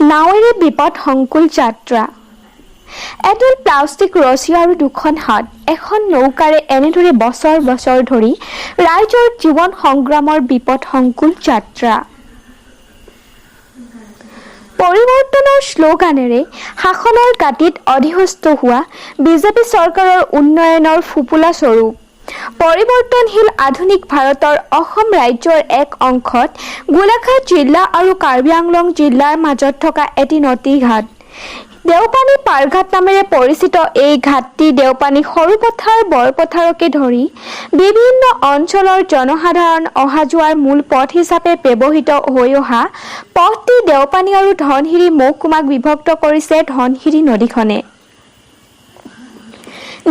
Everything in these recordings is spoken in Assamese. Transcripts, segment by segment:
নাৱেৰে বিপদ সংকুল যাত্ৰা। এডাল প্লাষ্টিক ৰছী আৰু দুখন হাত এখন নৌকাৰে এনেদৰে বছৰ বছৰ ধৰি ৰাইজৰ জীৱন সংগ্ৰামৰ বিপদ সংকুল যাত্ৰা। পৰিৱৰ্তনৰ শ্লোগানেৰে শাসনৰ গাঁতিত অধিষ্ঠিত হোৱা বিজেপি চৰকাৰৰ উন্নয়নৰ ফুপুলা স্বৰূপ পৰিৱৰ্তনশীল আধুনিক ভাৰতৰ অসম ৰাজ্যৰ এক অংশত গোলাঘাট জিলা আৰু কাৰ্বি আংলং জিলাৰ মাজত থকা এটি নদী ঘাট দেওপানী পাৰঘাট নামেৰে পৰিচিত। এই ঘাটটি দেওপানী সৰুপথাৰ বৰপথাৰকে ধৰি বিভিন্ন অঞ্চলৰ জনসাধাৰণ অহা যোৱাৰ মূল পথ হিচাপে ব্যৱহৃত হৈ অহা পথটি দেওপানী আৰু ধনশিৰি মহকুমাক বিভক্ত কৰিছে ধনশিৰি নদীখনে।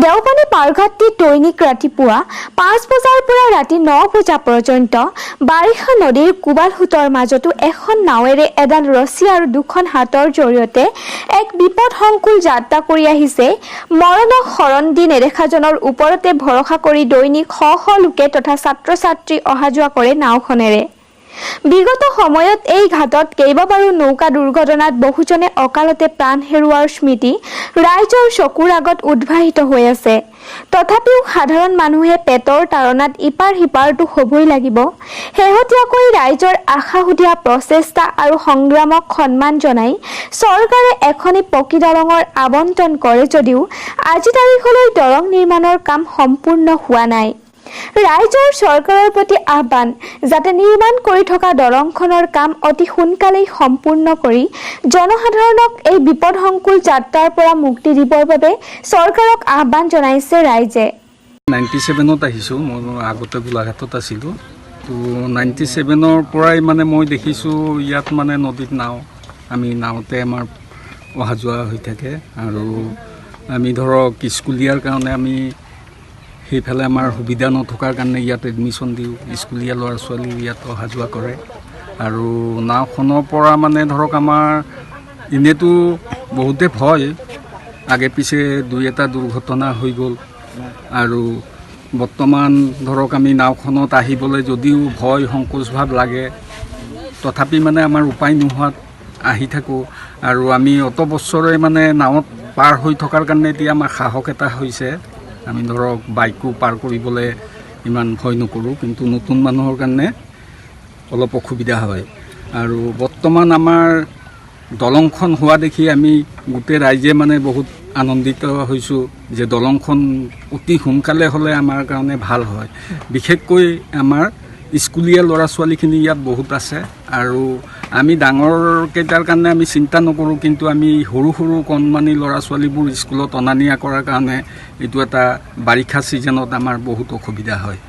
দেওপানী পাৰঘাটটি দৈনিক ৰাতিপুৱা 5 বজাৰ পৰা ৰাতি 9 বজা পৰ্যন্ত বাৰিষা নদীৰ কোবাল সোঁতৰ মাজতো এখন নাৱেৰে এডাল ৰছী আৰু দুখন হাতৰ জৰিয়তে এক বিপদ সংকুল যাত্ৰা কৰি আহিছে। মৰণক শৰণ দি নেদেখাজনৰ ওপৰতে ভৰসা কৰি দৈনিক শ শ লোকে তথা ছাত্ৰ ছাত্ৰী অহা যোৱা কৰে নাওখনেৰে। বিগত সময়ত এই ঘাটত কেইবাবাৰো নৌকা দুৰ্ঘটনাত বহুজনে অকালতে প্ৰাণ হেৰুওৱাৰ স্মৃতি ৰাইজৰ চকুৰ আগত উদ্ভাসিত হৈ আছে। তথাপিও সাধাৰণ মানুহে পেটৰ তাৰণাত ইপাৰ সিপাৰটো হ'বই লাগিব। শেহতীয়াকৈ ৰাইজৰ আশাসুধীয়া প্ৰচেষ্টা আৰু সংগ্ৰামক সন্মান জনাই চৰকাৰে এখনি পকী দলঙৰ আবণ্টন কৰে যদিও আজি তাৰিখলৈ দলং নিৰ্মাণৰ কাম সম্পূৰ্ণ হোৱা নাই। ৰাইজৰ চৰকাৰৰ প্ৰতি আহ্বান যাতে নিৰ্মাণ কৰি থকা দলংখনৰ কাম অতি সোনকালেই সম্পূৰ্ণ কৰি জনসাধাৰণক এই বিপদসংকুল যাত্ৰাৰ পৰা মুক্তি দিবৰ বাবে চৰকাৰক আহ্বান জনাইছে ৰাইজে। 97ত আহিছোঁ, মই আগতে গোলাঘাটত আছিলোঁ। তো 97ৰ পৰাই মানে মই দেখিছোঁ ইয়াত মানে নদীত নাও, আমি নাওতে আমাৰ অহা যোৱা হৈ থাকে। আৰু আমি ধৰক স্কুলীয়াৰ কাৰণে আমি সেইফালে আমাৰ সুবিধা নথকাৰ কাৰণে ইয়াত এডমিশ্যন দিওঁ, স্কুলীয়া ল'ৰা ছোৱালী ইয়াত অহা যোৱা কৰে। আৰু নাওখনৰ পৰা মানে ধৰক আমাৰ এনেতো বহুতে ভয়, আগে পিছে দুই এটা দুৰ্ঘটনা হৈ গ'ল। আৰু বৰ্তমান ধৰক আমি নাওখনত আহিবলৈ যদিও ভয় সংকোচ ভাৱ লাগে, তথাপি মানে আমাৰ উপায় নোহোৱাত আহি থাকোঁ। আৰু আমি অত বছৰে মানে নাৱত পাৰ হৈ থকাৰ কাৰণে এতিয়া আমাৰ সাহস এটা হৈছে। আমি ধৰক বাইকো পাৰ কৰিবলৈ ইমান ভয় নকৰোঁ, কিন্তু নতুন মানুহৰ কাৰণে অলপ অসুবিধা হয়। আৰু বৰ্তমান আমাৰ দলংখন হোৱা দেখি আমি গোটেই ৰাইজে মানে বহুত আনন্দিত হৈছোঁ যে দলংখন অতি সোনকালে হ'লে আমাৰ কাৰণে ভাল হয়। বিশেষকৈ আমাৰ স্কুলীয়া ল'ৰা ছোৱালীখিনি ইয়াত বহুত আছে। আৰু আমি ডাঙৰকেইটাৰ কাৰণে আমি চিন্তা নকৰোঁ, কিন্তু আমি সৰু সৰু কণমানি ল'ৰা ছোৱালীবোৰ স্কুলত অনা নিয়া কৰাৰ কাৰণে এইটো এটা বাৰিষা ছিজনত আমাৰ বহুত অসুবিধা হয়।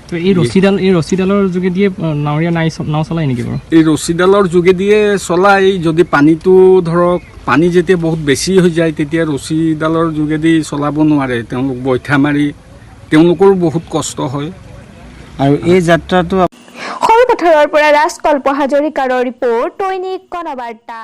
তো এই ৰছীডালৰ যোগেদিয়ে নাৱৰীয়া নাও চলাই নেকি বাৰু? এই ৰছীডালৰ যোগেদিয়ে চলাই, যদি পানীটো ধৰক পানী যেতিয়া বহুত বেছি হৈ যায় তেতিয়া ৰছীডালৰ যোগেদি চলাব নোৱাৰে, তেওঁলোক বৈঠা মাৰি তেওঁলোকৰো বহুত কষ্ট হয়। আৰু এই যাত্ৰাটো সৰুপথাৰৰ পৰা ৰাজকল্প হাজৰিকাৰ ৰিপৰ্ট, দৈনিক গণবাৰ্তা।